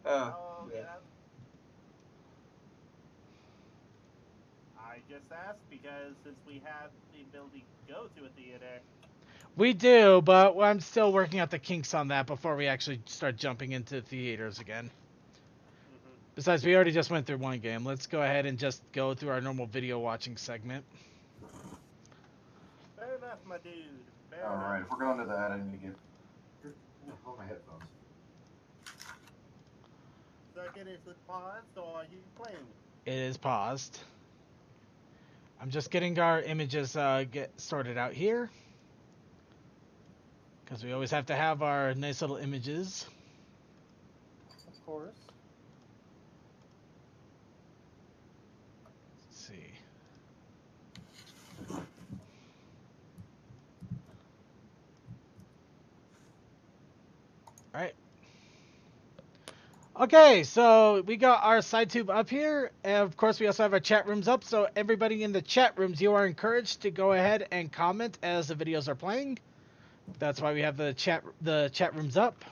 Yeah. I just asked because since we have the ability to go to a theater. We do, but I'm still working out the kinks on that before we actually start jumping into theaters again. Mm-hmm. Besides, we already just went through one game. Let's go ahead and just go through our normal video watching segment. Fair enough, my dude. Fair All enough. right. If we're going to that, I need to get. Hold my headphones. Second, is it paused or are you playing? It is paused. I'm just getting our images get sorted out here. Because we always have to have our nice little images. Of course. Let's see. All right. Okay, so we got our side tube up here, and of course we also have our chat rooms up. So everybody in the chat rooms, you are encouraged to go ahead and comment as the videos are playing. That's why we have the chat rooms up.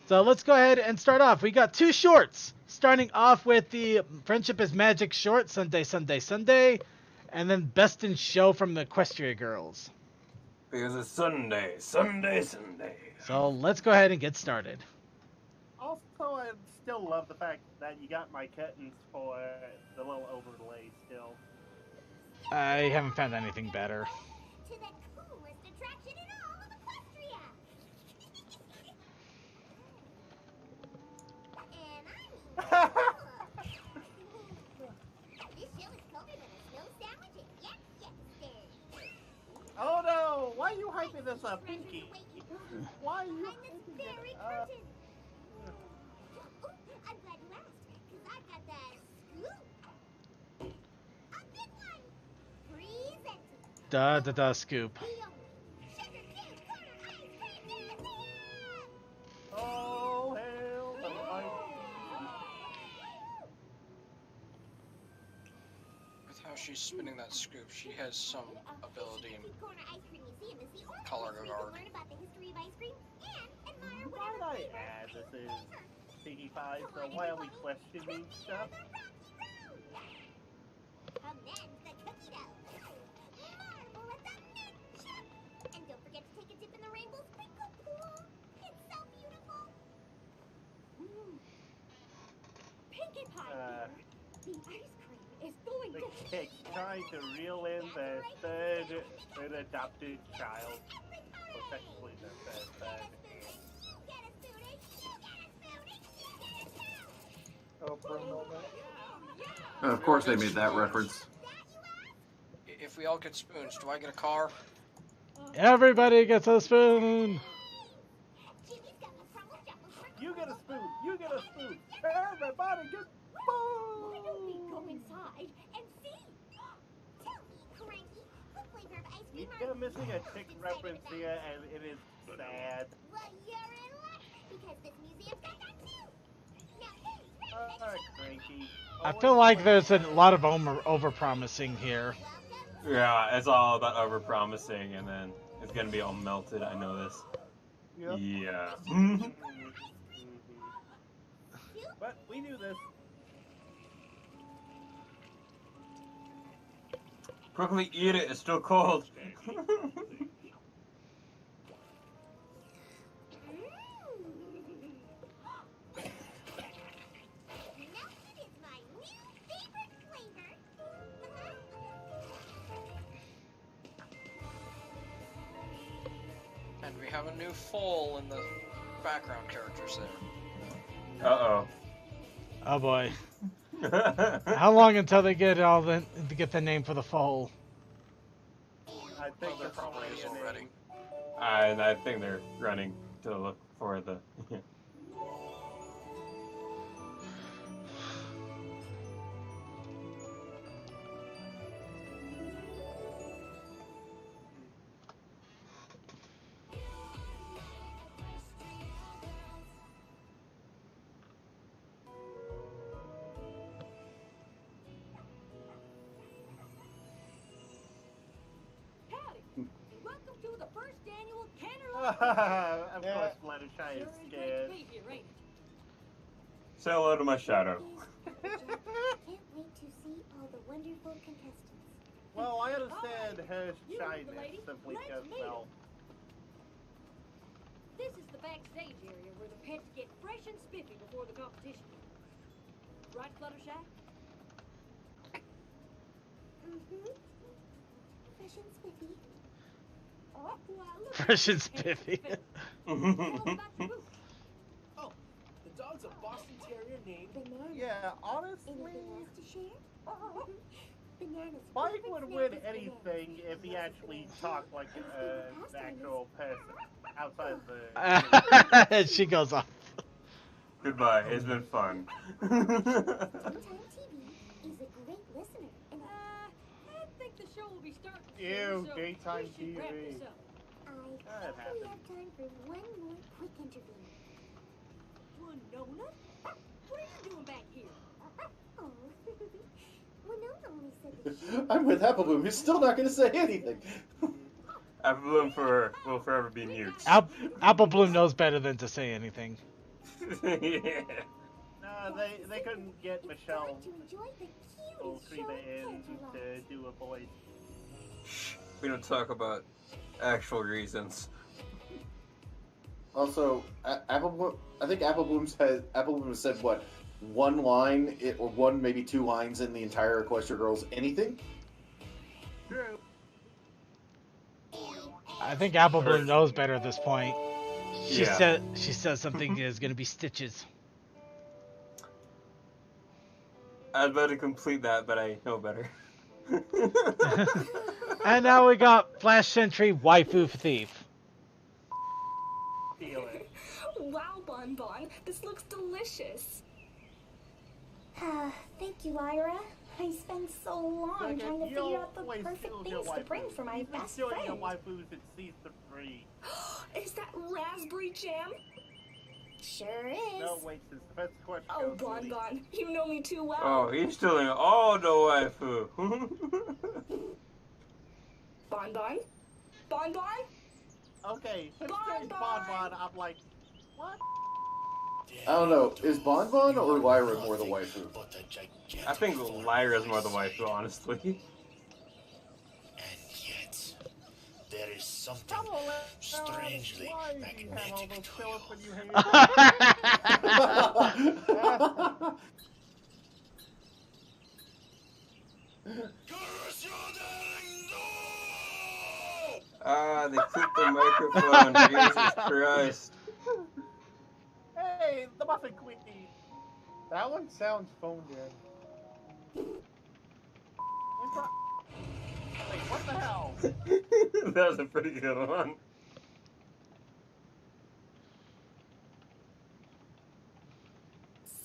So let's go ahead and start off. We got two shorts, starting off with the Friendship is Magic short, Sunday, Sunday, Sunday, and then Best in Show from the Equestria Girls. Because it's Sunday, Sunday, Sunday. So let's go ahead and get started. Also, I still love the fact that you got my curtains for the little overlay still. I haven't found anything better. To the coolest attraction in all of Equestria. And I'm this show is colder than a snow sandwich and yak stand. Oh no! Why are you hyping this up, Pinky? Why are you Behind this hyping very it curtain. up? I'm glad you asked, because I've got that scoop. A big one. Presenting. Da scoop. The only sugar cube corner ice cream museum. Oh hell! With how she's spinning that scoop, she has some ability in color guard. Learn about the history of ice cream and admire Why whatever did I add this is Piggy Pie? So why are we questioning stuff? Commend the cookie dough. Marvel at the mint chip. And don't forget to take a dip in the rainbow sprinkle pool. It's so beautiful. Pinkie Pie. The ice cream is going The to kid's trying to reel in their third adopted child. Well, technically their third. Oh, Bruno. Of course, they made that reference. If we all get spoons, do I get a car? Everybody gets a spoon. You get a spoon! You get a spoon! Everybody get Why don't we spoon! go inside and see? Tell me, Cranky, what flavor of ice cream You're missing a chick reference here, and it is sad. Well, you're in luck, because this museum's got that too. Now, who's ready to Alright, show us? Cranky. I feel like there's a lot of over-promising here. Yeah, it's all about over-promising, and then it's gonna be all melted. I know this. Yep. Yeah. But we knew this. Quickly eat it. It's still cold. Melted is my new favorite flavor. And we have a new foal in the background characters there. Uh Oh boy. oh. How long until they get the name for the foal? I think There that's probably is already. I think they're running to look for the. Howdy! Welcome to the first annual Canterlot. Of course, Fluttershy is Sure is great scared. to be here, ain't it? Say hello to my shadow. Can't wait to see all the wonderful contestants. Well, I understand her You, shyness lady, simply let's because, meet 'em. well, This is the backstage area where the pets get fresh and spiffy before the competition. Right, Fluttershy? Mm-hmm. Fresh and spiffy. Why, look Fresh at and this spiffy. handsome fella. Tell 'em about your booth. Oh, the dog's a Boston Terrier named Bananas. yeah, honestly, Anything else to share? Bananas. Spike Perfect would snack win is anything bananas. if he Loves actually bananas. talked like an actual person outside the. She goes off. Goodbye. It's been fun. Daytime TV is a great listener, and I think the show will be starting soon, Ew, so daytime we should wrap TV. this up. I That think we happened. have time for one more quick interview. Winona? What are you doing back here? Oh, Winona only said that she... I'm with Applebloom. He's still not going to say anything. Applebloom will forever be mute. Apple Bloom knows better than to say anything. Yeah. No, they couldn't get It's Michelle time to enjoy the cutest show Ultrina in Santa to loves. do a voice. We don't talk about actual reasons. Also, Applebloom. I think Applebloom said what, one line, or one maybe two lines in the entire Equestria Girls anything. True. I think Apple Bloom knows better at this point. She Yeah. says something is gonna be Stitches. I was about to complete that, but I know better. And now we got Flash Sentry Waifu Thief. Feel it. Wow, Bon Bon, this looks delicious. Thank you, Lyra. I spent so long Like, trying to you figure out the always perfect steal your things to bring waifus. for my You've been best stealing your friend. waifus in season 3. Is that raspberry jam? Sure is. No, wait, since the first question Oh, goes Bon to Bon, you know me too well. Oh, he's stealing all the waifu. Bon Bon? Bon Bon? Okay, him Bon saying Bon. Bon Bon, I'm like, what? I don't know. Is Bon Bon or Lyra more the waifu? I think Lyra's more the waifu, honestly. And yet, there is something Come on, strangely why do you have all magnetic those to fillers you. when you hate Ah, they clipped the microphone. Jesus Christ. Hey, the Muffin Queen! That one sounds phoned in. Wait, what the hell? That was a pretty good one.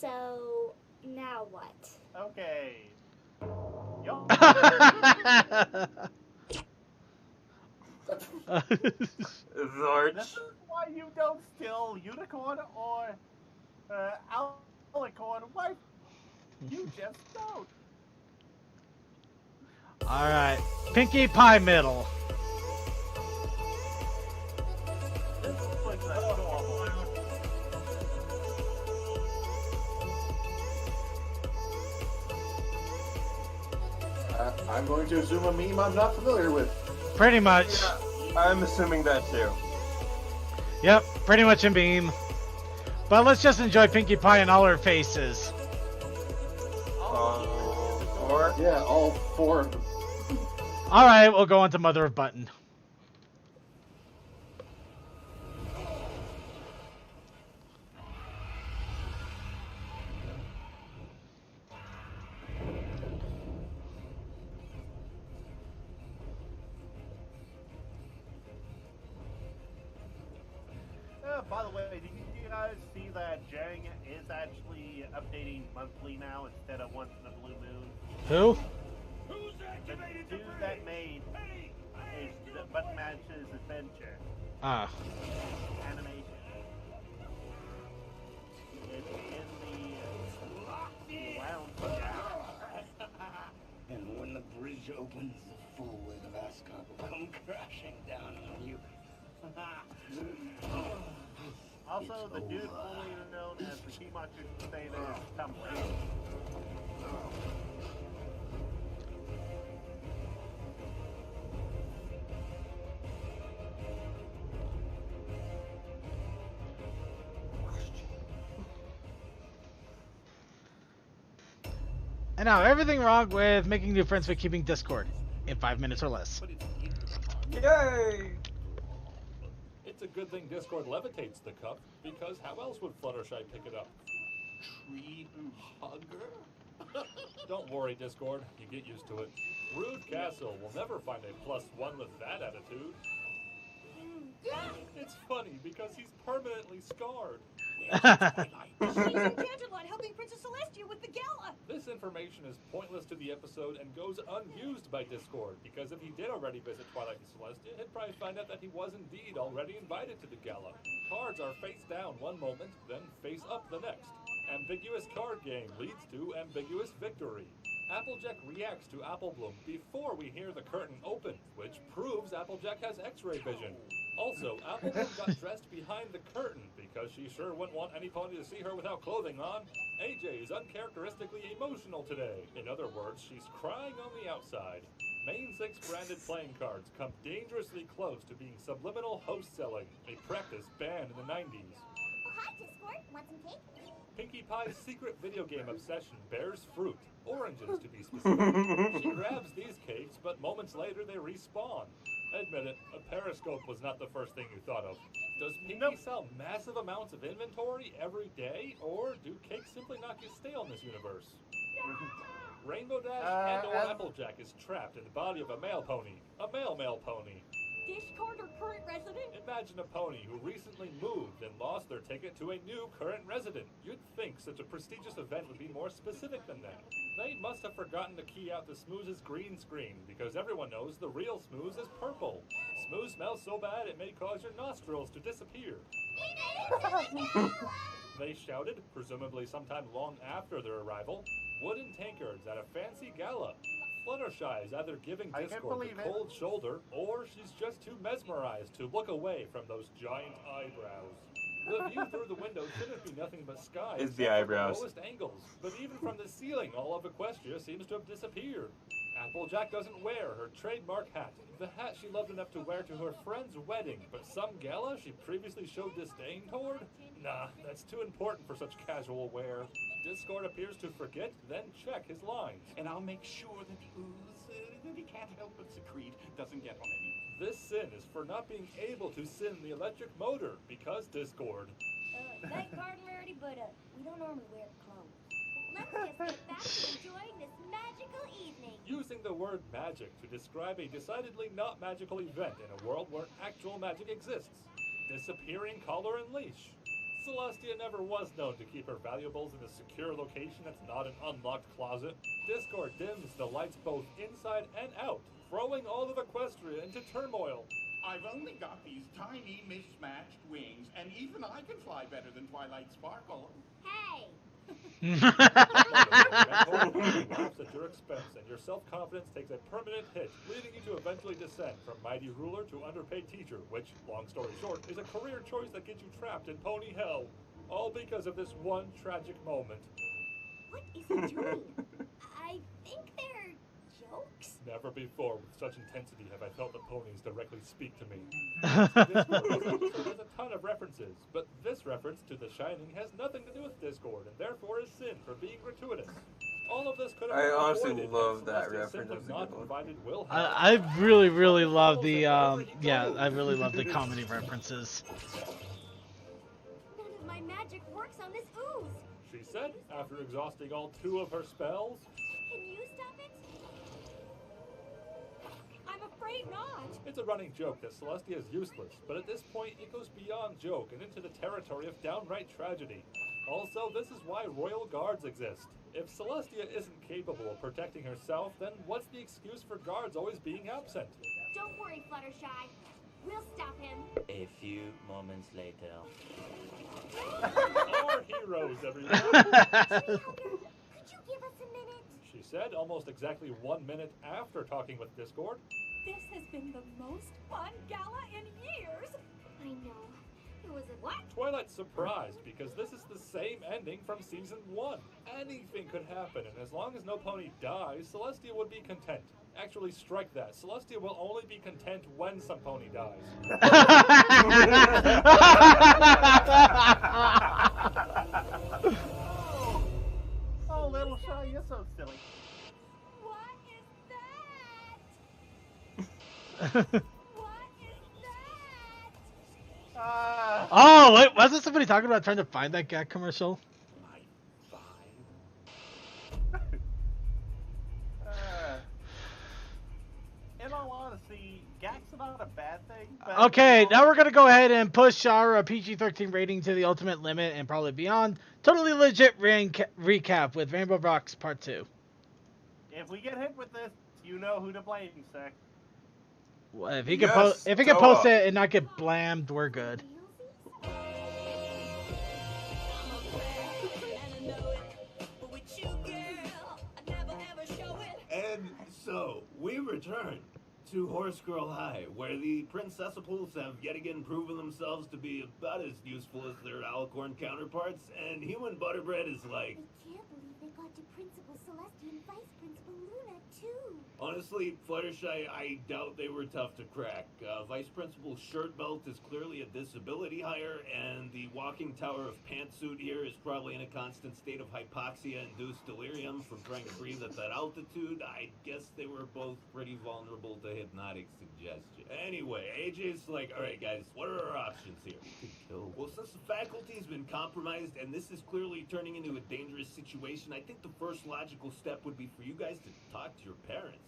So, now what? Okay. Yo. Zorch. This is why you don't steal unicorn or alicorn wife. You just don't. Alright. Pinkie Pie Middle. This looks adorable. I'm going to assume a meme I'm not familiar with. Pretty much. I'm assuming that too. Yep, pretty much a meme. But let's just enjoy Pinkie Pie in all her faces. Or Yeah, all four of them. Alright, we'll go on to Mother of Button. By the way, did you guys see that Jang is actually updating monthly now instead of once in a blue moon? Who? The dude that made is Button Match's Adventure Ah. animation. It's in the lounge now. And when the bridge opens, the fool with the Vascon will come crashing down on you. Also, the dude formerly known as the Key Monster saying that it's tumbling. And now, everything wrong with making new friends but keeping Discord in 5 minutes or less. Yay! It's a good thing Discord levitates the cup, because how else would Fluttershy pick it up? Tree hugger? Don't worry, Discord. You get used to it. Rude Castle will never find a +1 with that attitude. It's funny because he's permanently scarred. She's enchanted on helping Princess Celestia with the gala. This information is pointless to the episode and goes unused by Discord, because if he did already visit Twilight and Celestia, he'd probably find out that he was indeed already invited to the gala. Cards are face down one moment, then face up the next. Ambiguous card game leads to ambiguous victory. Applejack reacts to Applebloom before we hear the curtain open, which proves Applejack has X-ray vision. Also, Applebloom got dressed behind the curtain because she sure wouldn't want any pony to see her without clothing on. AJ is uncharacteristically emotional today. In other words, she's crying on the outside. Main 6 branded playing cards come dangerously close to being subliminal host selling, a practice banned in the 90s. Oh, hi, Discord. Want some cake? Pinkie Pie's secret video game obsession bears fruit. Oranges, to be specific. She grabs these cakes, but moments later they respawn. Admit it, a periscope was not the first thing you thought of. Does Pinkie sell massive amounts of inventory every day, or do cakes simply not get stale in this universe? Rainbow Dash and/or Applejack is trapped in the body of a male pony. A male pony. Discord or current resident? Imagine a pony who recently moved and lost their ticket to a new current resident. You'd think such a prestigious event would be more specific than that. They must have forgotten to key out the Smooze's green screen, because everyone knows the real Smooze is purple. Smooze smells so bad it may cause your nostrils to disappear. They shouted, presumably sometime long after their arrival, wooden tankards at a fancy gala. Fluttershy is either giving Discord the cold shoulder, or she's just too mesmerized to look away from those giant eyebrows. The view through the window shouldn't be nothing but sky. It's the eyebrows. The lowest angles, but even from the ceiling, all of Equestria seems to have disappeared. Applejack doesn't wear her trademark hat, the hat she loved enough to wear to her friend's wedding, but some gala she previously showed disdain toward? Nah, that's too important for such casual wear. Discord appears to forget, then check his lines. And I'll make sure that the ooze that he can't help but secrete doesn't get on any. This sin is for not being able to sin the electric motor, because Discord. Thank Garden Rarity, but we don't normally wear clothes. Let's just get back to enjoying this magical evening. Using the word magic to describe a decidedly not magical event in a world where actual magic exists. Disappearing collar and leash. Celestia never was known to keep her valuables in a secure location that's not an unlocked closet. Discord dims the lights both inside and out, throwing all of Equestria into turmoil. I've only got these tiny mismatched wings, and even I can fly better than Twilight Sparkle. Hey! Laughs at your expense, and your self-confidence takes a permanent hit, leading you to eventually descend from mighty ruler to underpaid teacher, which, long story short, is a career choice that gets you trapped in pony hell. All because of this one tragic moment. What is he doing? I think they're jokes. Never before, with such intensity, have I felt the ponies directly speak to me. This episode has a ton of references, but this reference to The Shining has nothing to do with Discord, and therefore is sin for being gratuitous. All of this could have been I honestly avoided love that Celestia reference. simply That's a not good one. provided Will I really love the I really love the comedy references. None of my magic works on this ooze. She said, after exhausting all 2 of her spells. Can you stop it? I'm afraid not. It's a running joke that Celestia is useless, but at this point it goes beyond joke and into the territory of downright tragedy. Also, this is why royal guards exist. If Celestia isn't capable of protecting herself, then what's the excuse for guards always being absent? Don't worry, Fluttershy. We'll stop him. A few moments later. Our heroes, everyone! Could you give us a minute? She said, almost exactly 1 minute after talking with Discord. This has been the most fun gala in years. I know. It was a what? Twilight's surprised because this is the same ending from season 1. Anything could happen, and as long as no pony dies, Celestia would be content. Actually, strike that. Celestia will only be content when some pony dies. Oh, little Shy, you're so silly. What is that? What is that? Oh, wait, wasn't somebody talking about trying to find that gag commercial? In all honesty, Gak's not a bad thing. But Okay, now we're going to go ahead and push our PG-13 rating to the ultimate limit and probably beyond. Totally legit recap with Rainbow Rocks Part 2. If we get hit with this, you know who to blame, Sec. Well, if he can post it and not get blammed, we're good. And so, we return to Horse Girl High, where the Princessipals have yet again proven themselves to be about as useful as their alicorn counterparts, and Human Butterbread is like... I can't believe they got to Principal Celestia and Vice Principal Luna, too. Honestly, Fluttershy, I doubt they were tough to crack. Vice Principal's shirt belt is clearly a disability hire, and the walking tower of pantsuit here is probably in a constant state of hypoxia-induced delirium from trying to breathe at that altitude. I guess they were both pretty vulnerable to hypnotic suggestion. Anyway, AJ's like, alright guys, what are our options here? We could kill. Well, since the faculty's been compromised, and this is clearly turning into a dangerous situation, I think the first logical step would be for you guys to talk to your parents.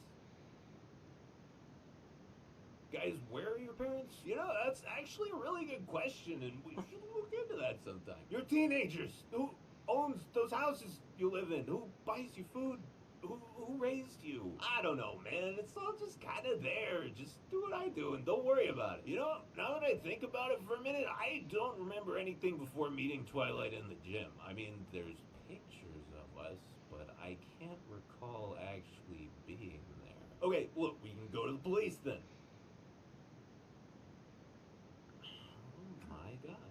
Guys, where are your parents? You know, that's actually a really good question, and we should look into that sometime. You're teenagers. Who owns those houses you live in? Who buys you food? Who raised you? I don't know, man. It's all just kind of there. Just do what I do and don't worry about it. You know, now that I think about it for a minute, I don't remember anything before meeting Twilight in the gym. I mean, there's pictures of us, but I can't recall actually being there. Okay, look, we can go to the police then.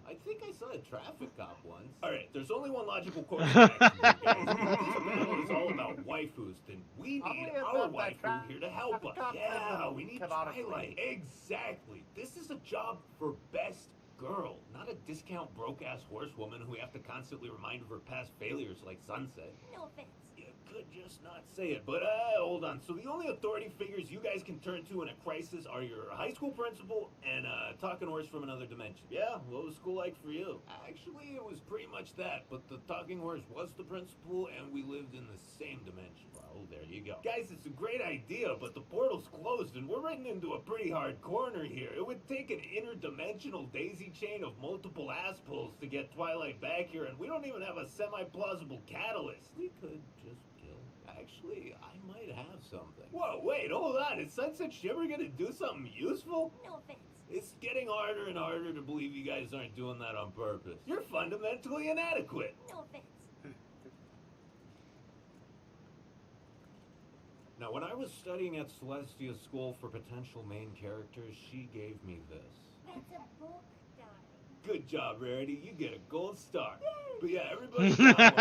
I think I saw a traffic cop once. Alright, there's only one logical course of action here, guys. It's all about waifus, then we need our waifu here to help us. Yeah, we need Twilight. Exactly. This is a job for best girl, not a discount broke-ass horsewoman who we have to constantly remind of her past failures like Sunset. No offense. You could just not say it, but hold on. So the only authority figures you guys can turn to in a crisis are your high school principal and a talking horse from another dimension. Yeah, what was school like for you? Actually, it was pretty much that, but the talking horse was the principal and we lived in the same dimension. Well, there you go. Guys, it's a great idea, but the portal's closed and we're running into a pretty hard corner here. It would take an interdimensional daisy chain of multiple ass pulls to get Twilight back here, and we don't even have a semi-plausible catalyst. We could just kill. Actually, I might have something. Whoa, wait, hold on. Is Sunset Shimmer gonna do something useful? No offense. It's getting harder and harder to believe you guys aren't doing that on purpose. You're fundamentally inadequate. No offense. Now, when I was studying at Celestia's School for Potential Main Characters, she gave me this. That's a book, darling. Good job, Rarity. You get a gold star. But yeah, everybody's got one.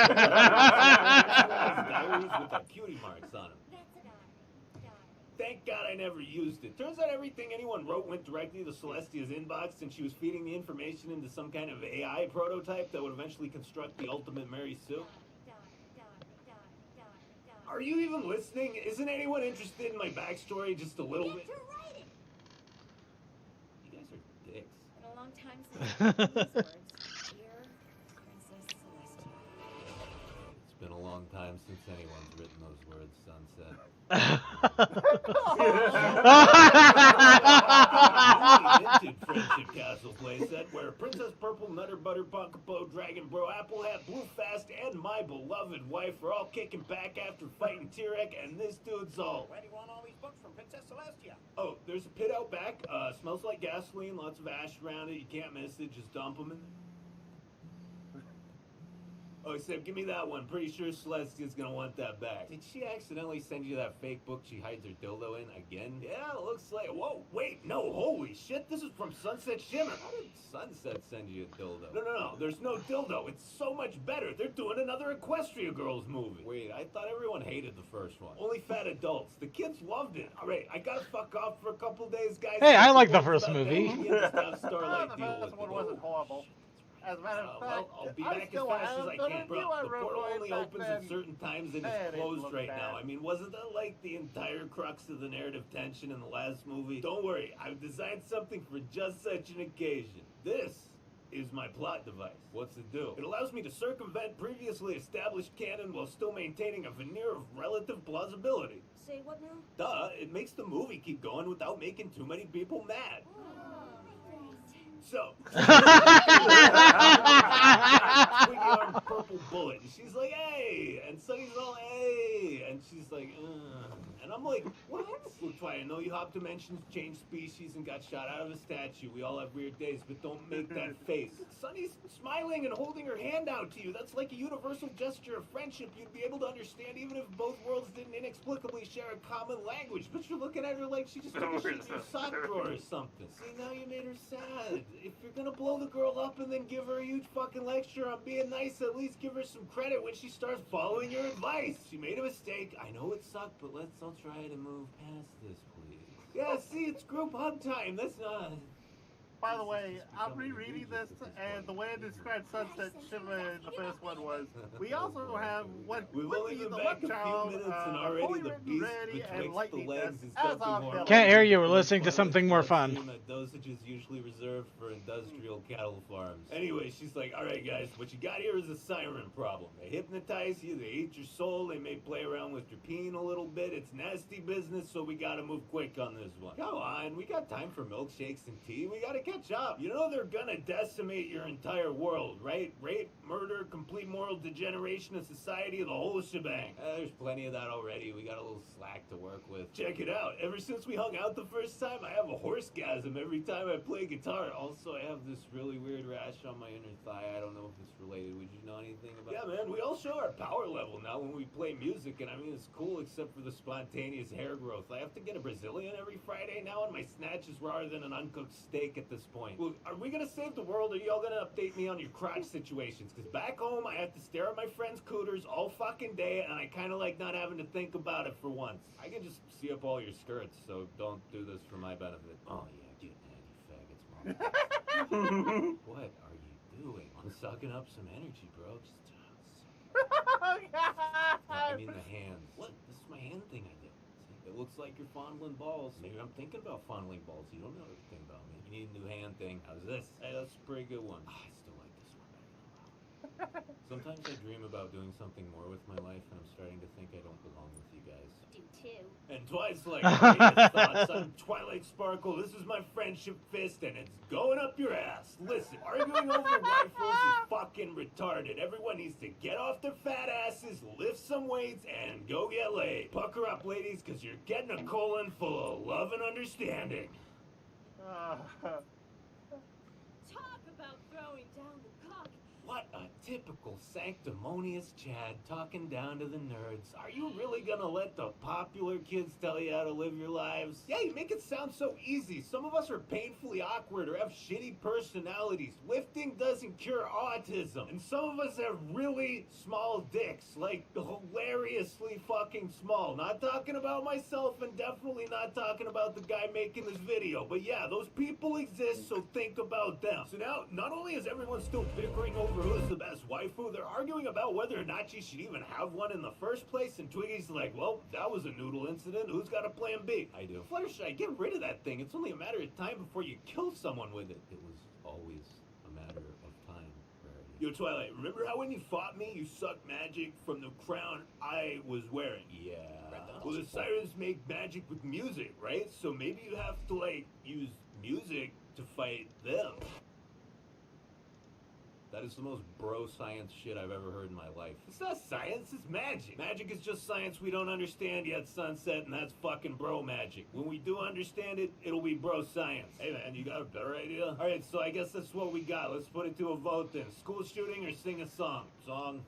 Diaries with the cutie marks on them. That's a darling. Thank God I never used it. Turns out everything anyone wrote went directly to Celestia's inbox, and she was feeding the information into some kind of AI prototype that would eventually construct the ultimate Mary Sue. Are you even listening? Isn't anyone interested in my backstory just a little bit? You guys are dicks. Been a long time since I've heard these words. Dear Princess Celestia. It's been a long time since anyone's written those words, Sunset. Vintage Friendship Castle playset where Princess Purple, Nutter Butter, Punkapo, Dragon Bro, Apple Hat, Blue Fast, and my beloved wife are all kicking back after fighting T-Rex, and this dude's all... Where do you want all these books from Princess Celestia? Oh, there's a pit out back. Smells like gasoline, lots of ash around it. You can't miss it. Just dump them in. Oh, except give me that one. Pretty sure Celestia's gonna want that back. Did she accidentally send you that fake book she hides her dildo in again? Yeah, it looks like. Whoa, wait, no, holy shit, this is from Sunset Shimmer. How did Sunset send you a dildo? No, there's no dildo. It's so much better. They're doing another Equestria Girls movie. Wait, I thought everyone hated the first one. Only fat adults. The kids loved it. All right, I gotta fuck off for a couple days, guys. Hey, I like the first movie. Just have The Starlight deal with first one it. wasn't horrible. As a matter of fact, Well, I'll be I'm back as still fast as ahead I of can, the bro. review I The wrote portal way only back opens then. at certain times and Man, it's it closed looked right bad. now. I mean, wasn't that like the entire crux of the narrative tension in the last movie? Don't worry, I've designed something for just such an occasion. This is my plot device. What's it do? It allows me to circumvent previously established canon while still maintaining a veneer of relative plausibility. Say what now? Duh, it makes the movie keep going without making too many people mad. So, Twiggy armed purple bullet, and she's like, hey, and Sunny's all, hey, and she's like, and I'm like, what? Look, Twy, I know you hop dimensions, change species, and got shot out of a statue. We all have weird days, but don't make that face. Sunny's smiling and holding her hand out to you. That's like a universal gesture of friendship you'd be able to understand even if both worlds didn't inexplicably share a common language. But you're looking at her like she just took a shit in your sock drawer or something. See, now you made her sad. If you're gonna blow the girl up and then give her a huge fucking lecture on being nice, at least give her some credit when she starts following your advice. She made a mistake. I know it sucked, but let's all try to move past this, please. Yeah, see, it's group hug time. That's not... By the way, I'm rereading this, and the way I described Sunset Shimmer in the first one was, we also have what We've would only be been the back love a child, few minutes and already fully the written, beast ready, and betwixt the lightning legs is as stepping our more villain. Can't hear you. We're listening to something more fun. That dosage is usually reserved for industrial cattle farms. Anyway, she's like, all right, guys, what you got here is a siren problem. They hypnotize you, they eat your soul, they may play around with your peen a little bit. It's nasty business, so we gotta move quick on this one. Come on, we got time for milkshakes and tea. We gotta catch up. You know they're gonna decimate your entire world, right? Rape, murder, complete moral degeneration of society, the whole shebang. There's plenty of that already. We got a little slack to work with. Check it out. Ever since we hung out the first time, I have a horsegasm every time I play guitar. Also, I have this really weird rash on my inner thigh. I don't know if it's related. Would you know anything about it? Yeah, man, we all show our power level now when we play music, and I mean, it's cool except for the spontaneous hair growth. I have to get a Brazilian every Friday now, and my snatch is rawer than an uncooked steak at this point. Well, are we gonna save the world, or are y'all gonna update me on your crotch situations? Because back home, I have to stare at my friends' cooters all fucking day, and I kind of like not having to think about it for once. I can just see up all your skirts, so don't do this for my benefit. Oh, yeah, get mad, you faggots. What are you doing? I'm sucking up some energy, bro. Just... I mean the hands. What? This is my hand thing I did. See? It looks like you're fondling balls. Maybe I'm thinking about fondling balls. You don't know everything about me. You need a new hand thing. How's this? Hey, that's a pretty good one. I still like this one better than the wow. Sometimes I dream about doing something more with my life, and I'm starting to think I don't belong with you guys. Do too. And Twice like, greatest thoughts. I'm Twilight Sparkle. This is my friendship fist, and it's going up your ass. Listen, arguing over waifus is fucking retarded. Everyone needs to get off their fat asses, lift some weights, and go get laid. Pucker up, ladies, because you're getting a colon full of love and understanding. Talk about throwing down the cock. What a typical sanctimonious Chad talking down to the nerds. Are you really gonna let the popular kids tell you how to live your lives? Yeah, you make it sound so easy. Some of us are painfully awkward or have shitty personalities. Lifting doesn't cure autism. And some of us have really small dicks. Like, hilariously fucking small. Not talking about myself and definitely not talking about the guy making this video. But yeah, those people exist, so think about them. So now, not only is everyone still bickering over who's the best waifu, they're arguing about whether or not she should even have one in the first place, and Twiggy's like, well, that was a noodle incident, who's got a plan B? I do. Fluttershy, get rid of that thing. It's only a matter of time before you kill someone with it. It was always a matter of time, Rarity. Yo, Twilight, remember how when you fought me, you sucked magic from the crown I was wearing? Yeah. Well, the sirens make magic with music, right? So maybe you have to, like, use music to fight them. That is the most bro science shit I've ever heard in my life. It's not science, it's magic. Magic is just science we don't understand yet, Sunset, and that's fucking bro magic. When we do understand it, it'll be bro science. Hey man, you got a better idea? Alright, so I guess that's what we got. Let's put it to a vote then. School shooting or sing a song? Song.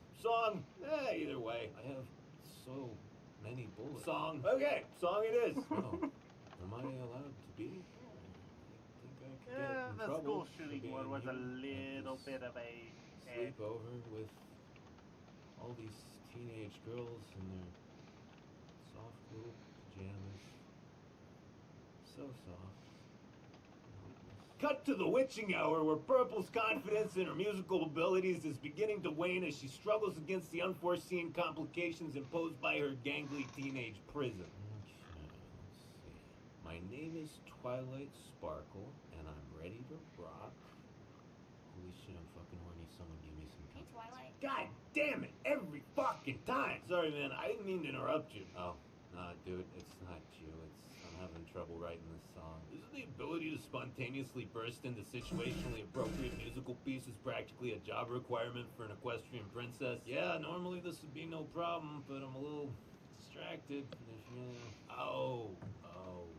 Either way. I have so many bullets. Song. Okay, song it is. Oh, am I allowed to be? Yeah, the school shooting one was a little bit of a sleepover with all these teenage girls in their soft little pajamas. So soft. Cut to the witching hour where Purple's confidence in her musical abilities is beginning to wane as she struggles against the unforeseen complications imposed by her gangly teenage prison. Okay, let's see. My name is Twilight Sparkle, and I'm ready to rock. Holy shit, I'm fucking horny. Someone give me some Hey, Twilight. God damn it, every fucking time! Sorry, man, I didn't mean to interrupt you. Oh, nah, dude, it's not you. I'm having trouble writing this song. Isn't the ability to spontaneously burst into situationally appropriate musical pieces practically a job requirement for an equestrian princess? Yeah, normally this would be no problem, but I'm a little distracted. Oh.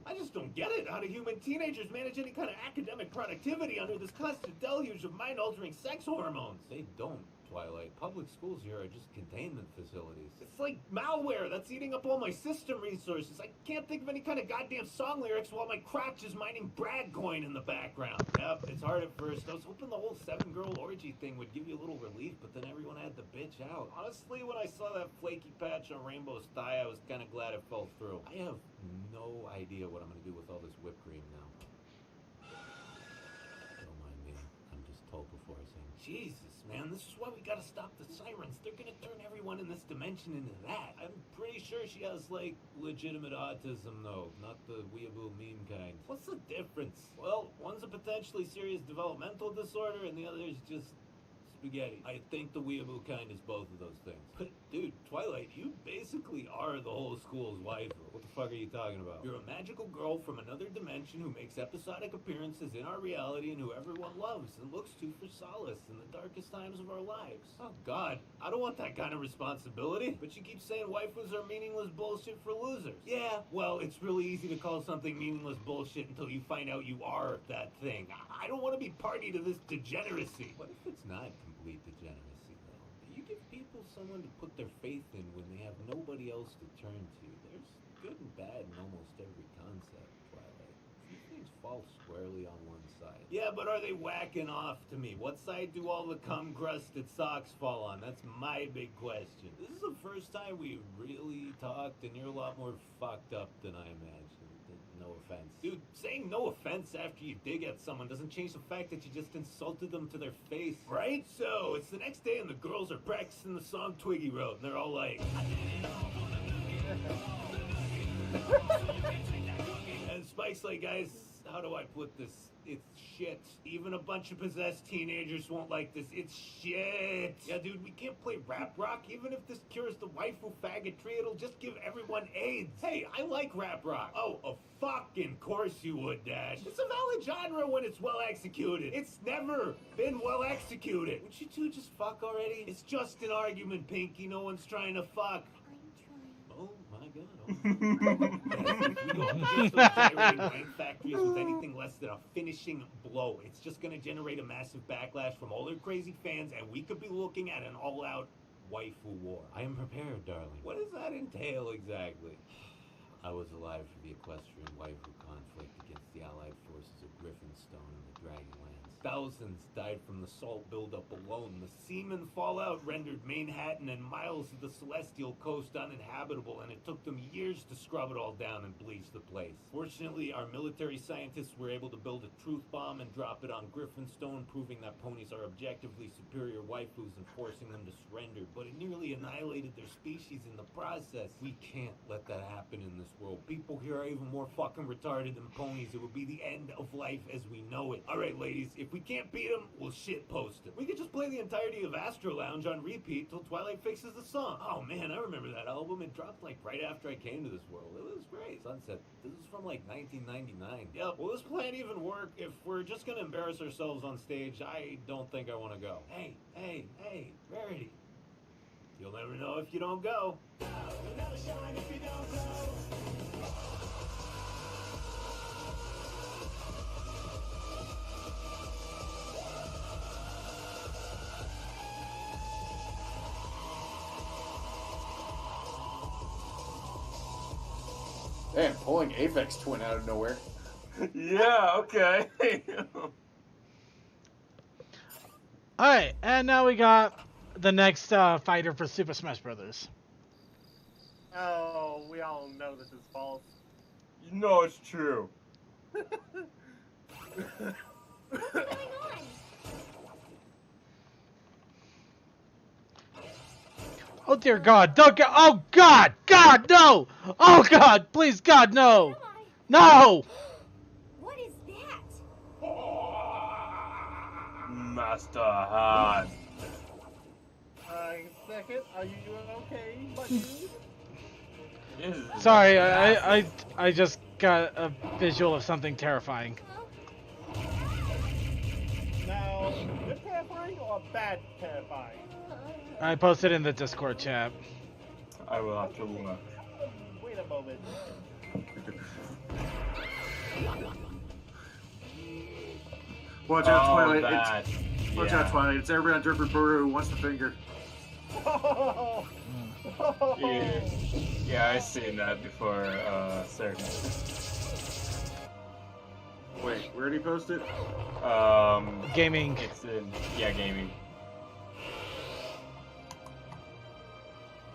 I just don't get it. How do human teenagers manage any kind of academic productivity under this constant deluge of mind-altering sex hormones? They don't, Twilight. Public schools here are just containment facilities. It's like malware that's eating up all my system resources. I can't think of any kind of goddamn song lyrics while my crotch is mining brag coin in the background. Yep, it's hard at first. I was hoping the whole 7-girl orgy thing would give you a little relief, but then everyone had to bitch out. Honestly, when I saw that flaky patch on Rainbow's thigh, I was kind of glad it fell through. I have no idea what I'm going to do with all this whipped cream now. Don't mind me. I'm just told before I sing. Jesus, man, this is why we gotta stop the sirens. They're gonna turn everyone in this dimension into that. I'm pretty sure she has, like, legitimate autism, though, not the weeaboo meme kind. What's the difference? Well, one's a potentially serious developmental disorder, and the other is just spaghetti. I think the weeaboo kind is both of those things. But, dude, Twilight, you basically are the whole school's waifu. What the fuck are you talking about? You're a magical girl from another dimension who makes episodic appearances in our reality and who everyone loves and looks to for solace in the darkest times of our lives. Oh, God. I don't want that kind of responsibility. But you keep saying waifus are meaningless bullshit for losers. Yeah, well, it's really easy to call something meaningless bullshit until you find out you are that thing. I don't want to be party to this degeneracy. What if it's not complete degeneracy, though? You give people someone to put their faith in when they have nobody else to turn to. There's good and bad in almost every concept, Twilight. Few things fall squarely on one side. Yeah, but are they whacking off to me? What side do all the cum-crusted socks fall on? That's my big question. This is the first time we really talked, and you're a lot more fucked up than I imagined. No offense. Dude, saying no offense after you dig at someone doesn't change the fact that you just insulted them to their face. Right? So, it's the next day and the girls are practicing the song Twiggy wrote, and they're all like... And Spike's like, guys, how do I put this? It's shit. Even a bunch of possessed teenagers won't like this. It's shit. Yeah, dude, we can't play rap rock. Even if this cures the waifu faggotry, it'll just give everyone AIDS. Hey, I like rap rock. Oh, of fucking course you would, Dash. It's a valid genre when it's well executed. It's never been well executed. Would you two just fuck already? It's just an argument, Pinky. No one's trying to fuck. Oh my god. Yes, if we don't just those gyrating brain factories with anything less than a finishing blow, it's just gonna generate a massive backlash from all their crazy fans, and we could be looking at an all-out waifu war. I am prepared, darling. What does that entail exactly? I was alive for the equestrian waifu conflict against the allied forces of Griffinstone and the Dragonlands. Thousands died from the salt buildup alone. The seaman fallout rendered Manhattan and miles of the celestial coast uninhabitable, and it took them years to scrub it all down and bleach the place. Fortunately, our military scientists were able to build a truth bomb and drop it on Griffinstone, proving that ponies are objectively superior waifus and forcing them to surrender, but it nearly annihilated their species in the process. We can't let that happen in this world. People here are even more fucking retarded than ponies. It would be the end of life as we know it. Alright, ladies, if If we can't beat him, we'll shit post him. We could just play the entirety of Astro Lounge on repeat till Twilight fixes the song. Oh man, I remember that album. It dropped like right after I came to this world. It was great. Sunset. This is from like 1999. Yep. Will this plan even work? If we're just gonna embarrass ourselves on stage, I don't think I want to go. Hey, Rarity. You'll never know if you don't go. You'll never shine if you don't go. Man, pulling Aphex Twin out of nowhere. Yeah, okay. Alright, and now we got the next fighter for Super Smash Brothers. Oh, we all know this is false. You know it's true. What's going on? Oh dear God! Don't get! Oh God! God no! Oh God! Please God no! No! What is that? Master Han. Second, are you okay, my dude? Sorry, I just got a visual of something terrifying. Now, good terrifying or bad terrifying? I posted in the Discord chat. I will have to look. Wait a moment. Watch out, Twilight. That. Watch out, Twilight. It's everybody on Drip Reporter who wants the finger. Yeah, I've seen that before, certain. Wait, where did he post it? Gaming. It's in, gaming.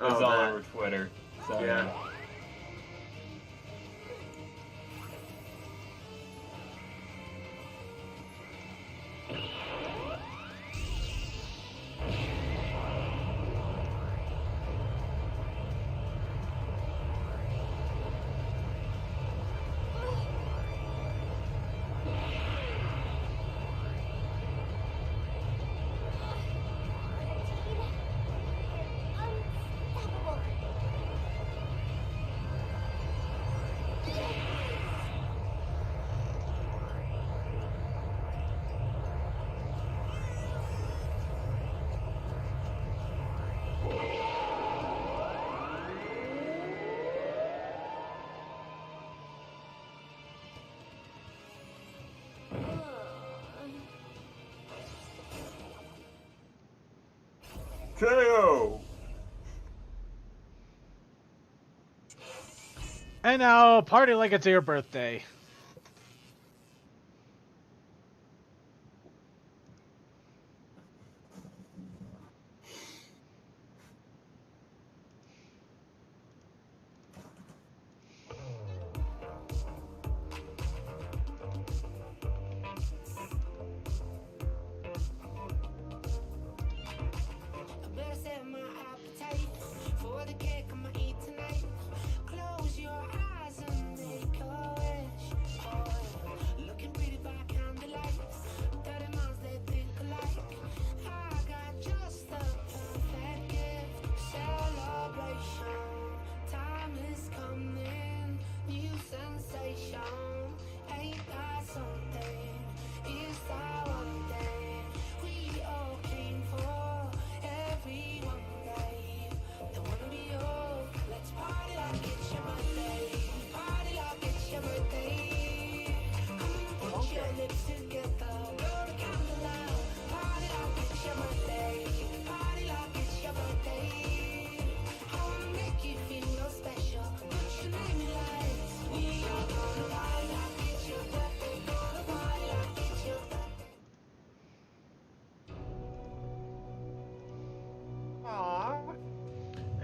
Oh, It's all that. over Twitter. So. Yeah. KO! And now, party like it's your birthday.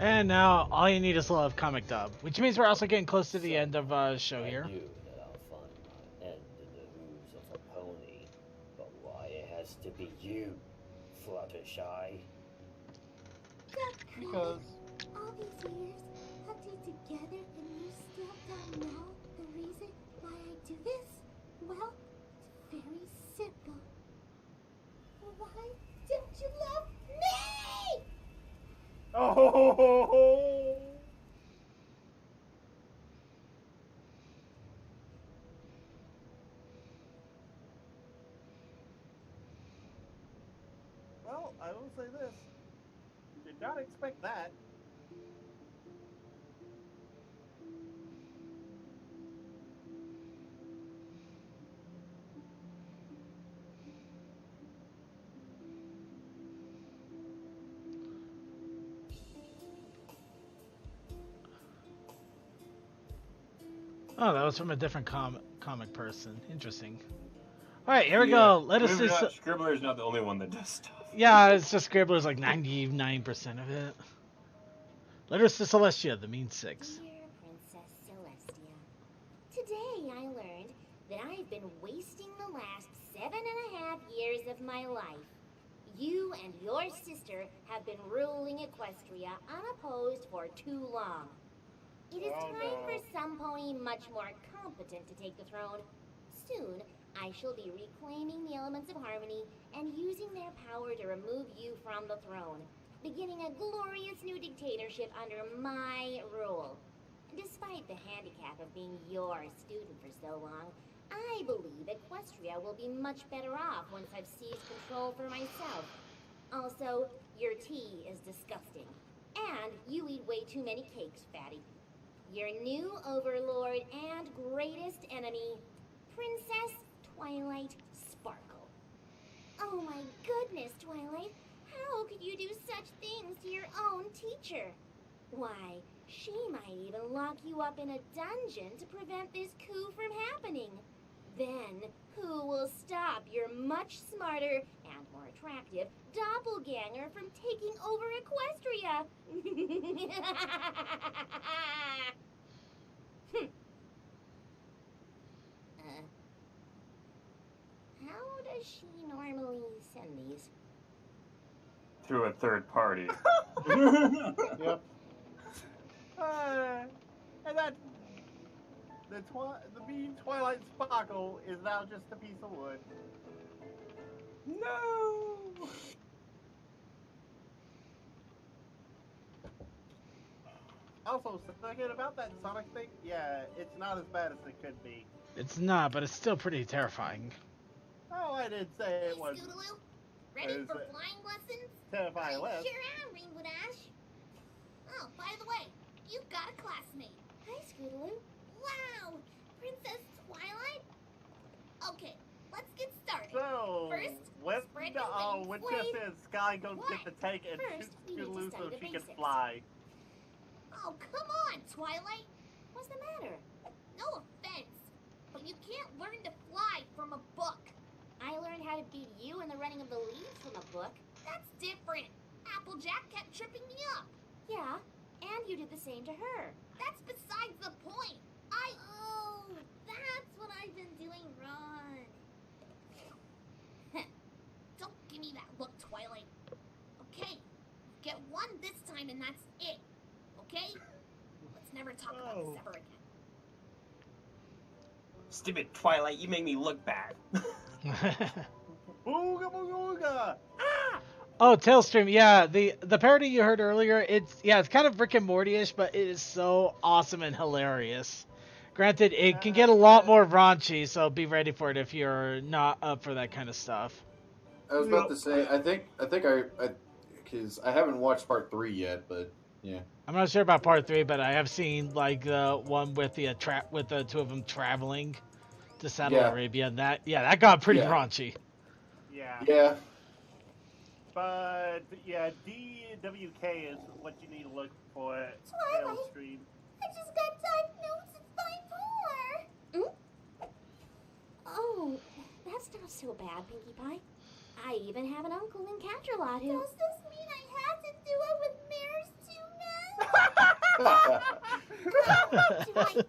And now, all you need is love comic dub, which means we're also getting close to the end of show here. I knew that I'll find my end in the hooves of a pony, but why it has to be you, Fluttershy? Because all these years, hunting together, and you still don't know the reason why I do this? Well, it's very simple. Why don't you love me? Oh. Well, I will say this. You did not expect that. Oh, that was from a different comic person. Interesting. All right, here we go. Let us see. Scribbler's not the only one that does stuff. Yeah, it's just Scribbler's like 99% of it. Letters to Celestia, the mean six. Dear Princess Celestia, today I learned that I've been wasting the last 7.5 years of my life. You and your sister have been ruling Equestria unopposed for too long. It is time for some pony much more competent to take the throne. Soon, I shall be reclaiming the elements of harmony and using their power to remove you from the throne, beginning a glorious new dictatorship under my rule. Despite the handicap of being your student for so long, I believe Equestria will be much better off once I've seized control for myself. Also, your tea is disgusting. And you eat way too many cakes, Fatty. Your new overlord and greatest enemy, Princess Twilight Sparkle. Oh my goodness, Twilight. How could you do such things to your own teacher? Why, she might even lock you up in a dungeon to prevent this coup from happening. Then, who will stop your much smarter and more attractive doppelganger from taking over Equestria? How does she normally send these? Through a third party. Yep. And that the mean Twilight Sparkle is now just a piece of wood. No. Also, thinking about that Sonic thing, yeah, it's not as bad as it could be. It's not, but it's still pretty terrifying. Oh, I didn't say it was. Scootaloo, ready for flying lessons? Terrifying less. Sure am, Rainbow Dash. Oh, by the way, you've got a classmate. Hi, Scootaloo. Wow, Princess Twilight? Okay, let's get started. So, First, when spread your wings when wide. just says Sky goes get the tank and First, we shoots need to Scootaloo study so the she can basics. fly. Oh, come on, Twilight. What's the matter? No offense, but you can't learn to fly from a book. I learned how to beat you in the running of the leaves from a book. That's different. Applejack kept tripping me up. Yeah, and you did the same to her. That's besides the point. Oh, that's what I've been doing wrong. Don't give me that look, Twilight. Okay, get one this time and that's it. Okay? Let's never talk about this ever again. Stupid Twilight, you make me look bad. Booga booga! Ah! Oh, Tailstream, yeah, the parody you heard earlier, it's kind of Rick and Morty-ish, but it is so awesome and hilarious. Granted, it can get a lot more raunchy, so be ready for it if you're not up for that kind of stuff. I was about to say, I think because I haven't watched part 3 yet, but yeah. I'm not sure about part 3, but I have seen like the one with the with the two of them traveling to Saudi Arabia, and that got pretty raunchy. Yeah. Yeah. But yeah, DWK is what you need to look for. Tailstream. I just got diagnosed with bipolar. Oh, that's not so bad, Pinkie Pie. I even have an uncle in Catralot who... Does this mean I have to do it with mares too now? Do I even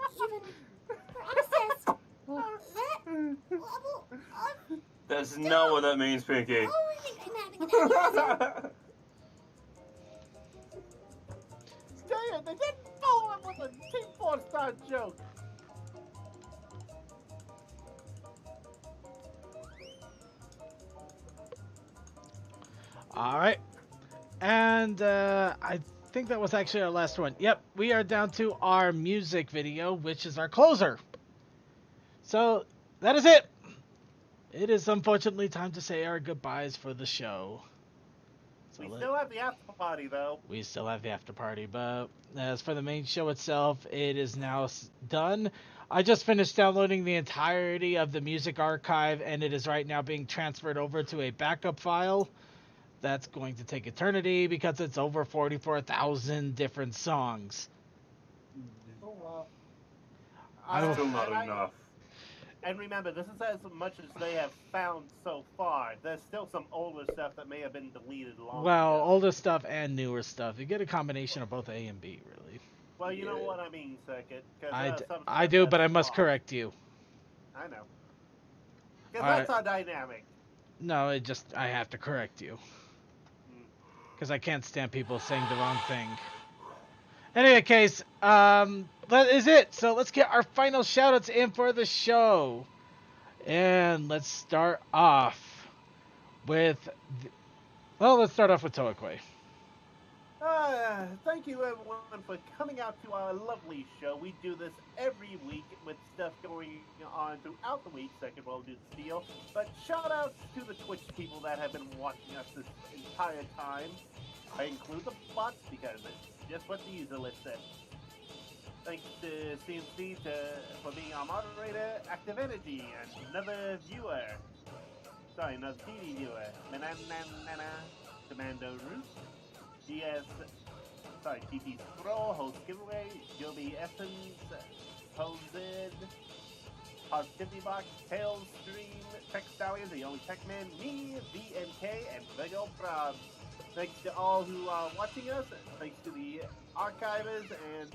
process that level of... That's not what that means, Pinky. Oh, I think I'm having an aneurysm. Damn it, they didn't follow up with a Team 4-star joke. All right. And I think that was actually our last one. Yep, we are down to our music video, which is our closer. So that is it. It is unfortunately time to say our goodbyes for the show. So We still have the after party, though. We still have the after party, but as for the main show itself, it is now done. I just finished downloading the entirety of the music archive, and it is right now being transferred over to a backup file. That's going to take eternity because it's over 44,000 different songs. Oh, wow. Still not enough. And remember, this is as much as they have found so far. There's still some older stuff that may have been deleted long Well, ago. older stuff and newer stuff. You get a combination of both A and B, really. Well, you know what I mean, Circuit. I do, but I must correct you. I know. Because All that's our dynamic. No, I have to correct you. Because I can't stand people saying the wrong thing. In any case, that is it. So let's get our final shoutouts in for the show. And let's start off with... let's start off with Toakwe. Thank you everyone for coming out to our lovely show. We do this every week with stuff going on throughout the week. Second World do the deal. But shout out to the Twitch people that have been watching us this entire time. I include the bots because it's just what the user list said. Thanks to CMC for being our moderator, Active Energy, and another viewer. Sorry, another TV viewer. Mananana, Commando Root. GS, sorry, TT Scroll, Host Giveaway, Joby Essence, Posed, Positivity Box, Tails Stream, Tech Stallion, The Only Tech Man, me, VNK, and Big Ol' Prob. Thanks to all who are watching us, thanks to the archivers and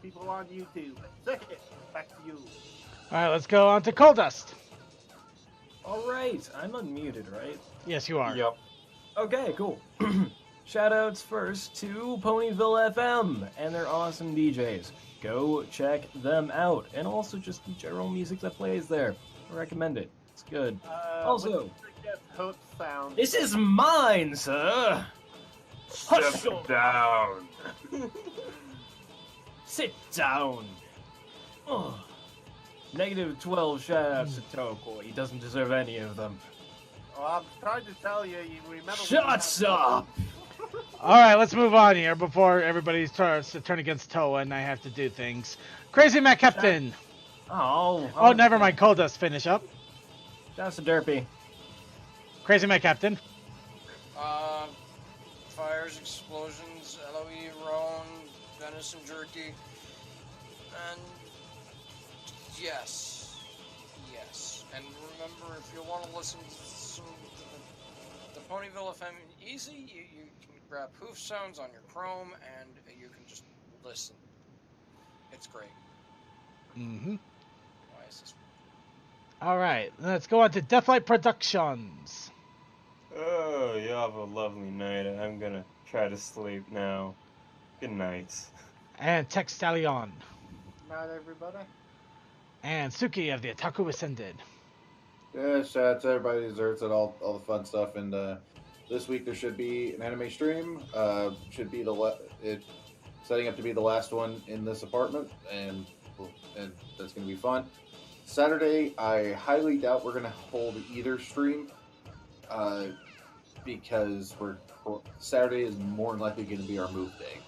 people on YouTube. Second, back to you. Alright, let's go on to Coldust. Alright, I'm unmuted, right? Yes, you are. Yep. Okay, cool. Shoutouts first to Ponyville FM and their awesome DJs. Go check them out. And also just the general music that plays there. I recommend it. It's good. Also, sound. This is mine, sir! Step down. Sit down. Ugh. Negative 12 shoutouts to Toko. He doesn't deserve any of them. Well, I'm trying to tell you, you remember... Shut up! Alright, let's move on here before everybody starts to turn against Toa and I have to do things. Crazy Matt Captain! Oh, never mind. Coldust, finish up. That's a derpy. Crazy Matt Captain. Fires, explosions, LOE, Roan, venison jerky, and yes. And remember, if you want to listen to the Ponyville FM easy, you can grab hoof sounds on your Chrome and you can just listen. It's great. Mm-hmm. Why is this? Alright, let's go on to Deathlight Productions. Oh, you have a lovely night. I'm gonna try to sleep now. Good night. And Tech Stallion. Night, everybody. And Suki of the Otaku Ascended. Yeah, shout out to everybody who deserves it, all the fun stuff. And this week there should be an anime stream. Should be setting up to be the last one in this apartment, and that's going to be fun. Saturday, I highly doubt we're going to hold either stream because Saturday is more than likely going to be our move day.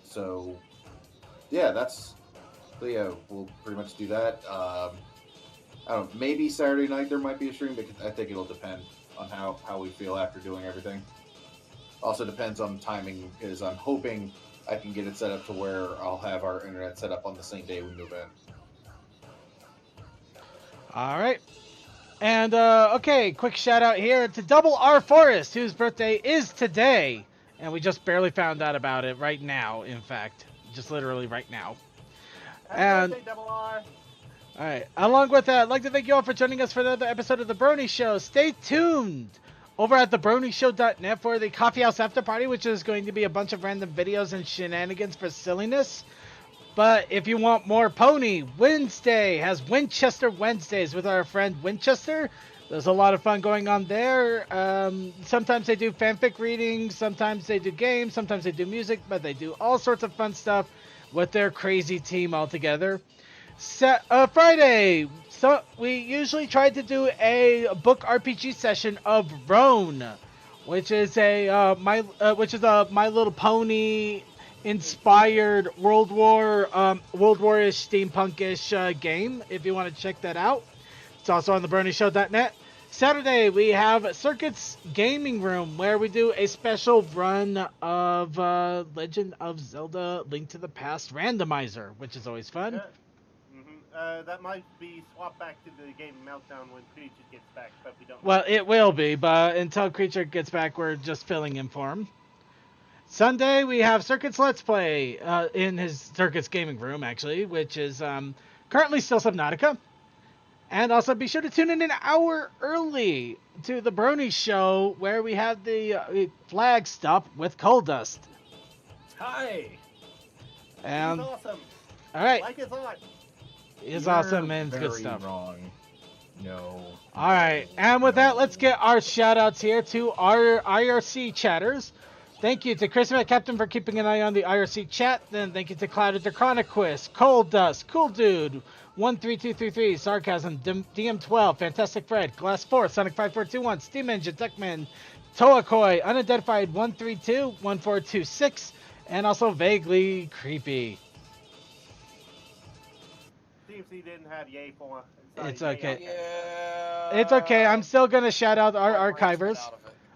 So yeah, we'll pretty much do that. I don't know, maybe Saturday night there might be a stream, but I think it'll depend on how we feel after doing everything. Also depends on timing, because I'm hoping I can get it set up to where I'll have our internet set up on the same day we move in. Alright. And, okay, quick shout out here to Double R Forest, whose birthday is today. And we just barely found out about it right now, in fact. Just literally right now. Happy birthday, Double R. Alright, along with that, I'd like to thank you all for joining us for another episode of The Brony Show. Stay tuned over at thebronyshow.net for the Coffee House After Party, which is going to be a bunch of random videos and shenanigans for silliness. But if you want more Pony, Wednesday has Winchester Wednesdays with our friend Winchester. There's a lot of fun going on there. Sometimes they do fanfic readings, sometimes they do games, sometimes they do music, but they do all sorts of fun stuff with their crazy team all together. Friday, so we usually try to do a book RPG session of Roan, which is a My Little Pony inspired World War-ish steampunkish game. If you want to check that out, it's also on the BronyShow.net. Saturday we have Circuit's Gaming Room, where we do a special run of Legend of Zelda: Link to the Past randomizer, which is always fun. That might be swapped back to the game Meltdown when Creature gets back, but we don't. Well, it will be, but until Creature gets back, we're just filling in for him. Sunday, we have Circuit's Let's Play in his Circuit's Gaming Room, actually, which is currently still Subnautica. And also be sure to tune in an hour early to the Brony Show, where we have the flag stop with Coal Dust. Hi! And, He's awesome. all right. Like his on. Is awesome and good Very stuff. wrong. No. All right, and with that, let's get our shout-outs here to our IRC chatters. Thank you to Chris Matt Captain for keeping an eye on the IRC chat. Then thank you to Clouded Draconiquist, Cold Dust, Cool Dude, 13233, Sarcasm, DM12, Fantastic Fred, Glass 4, Sonic 5421, Steam Engine, Duckman, Toakoi, Unidentified 132, 1426, and also Vaguely Creepy. DMC didn't have yay for. It's okay. Yeah. It's okay. I'm still going to shout out our archivers.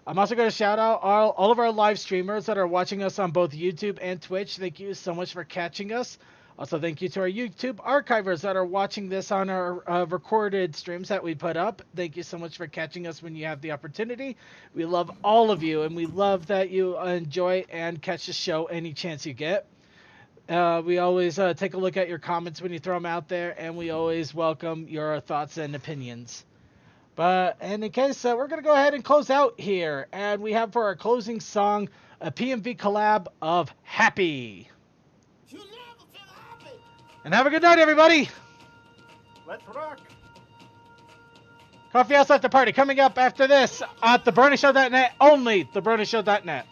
I'm also going to shout out all of our live streamers that are watching us on both YouTube and Twitch. Thank you so much for catching us. Also, thank you to our YouTube archivers that are watching this on our recorded streams that we put up. Thank you so much for catching us when you have the opportunity. We love all of you, and we love that you enjoy and catch the show any chance you get. We always take a look at your comments when you throw them out there, and we always welcome your thoughts and opinions. But in any case, we're going to go ahead and close out here. And we have for our closing song a PMV collab of Happy. And have a good night, everybody. Let's rock. Coffee House After Party coming up after this at theBronyShow.net, only theBronyShow.net.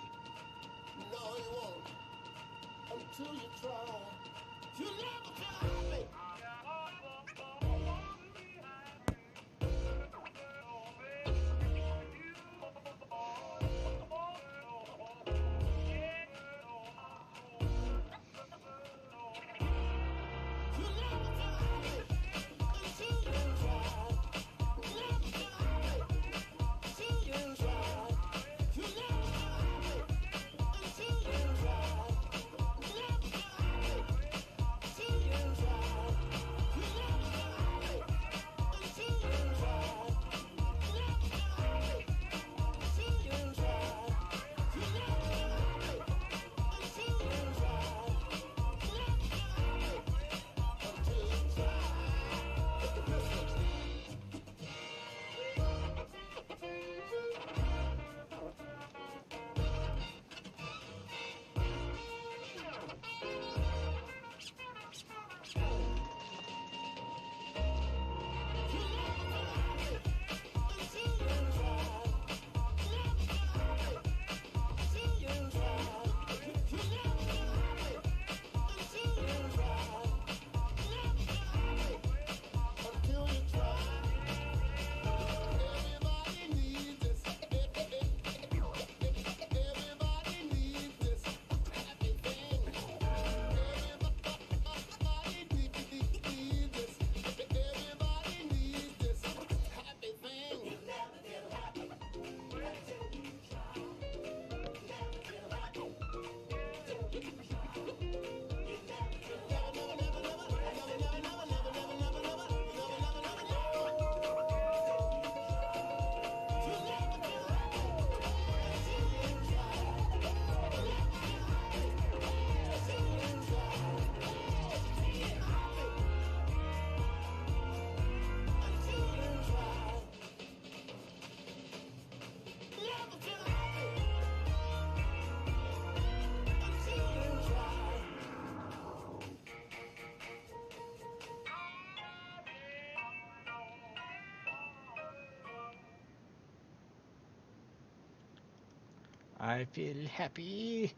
I feel happy.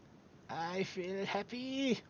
I feel happy.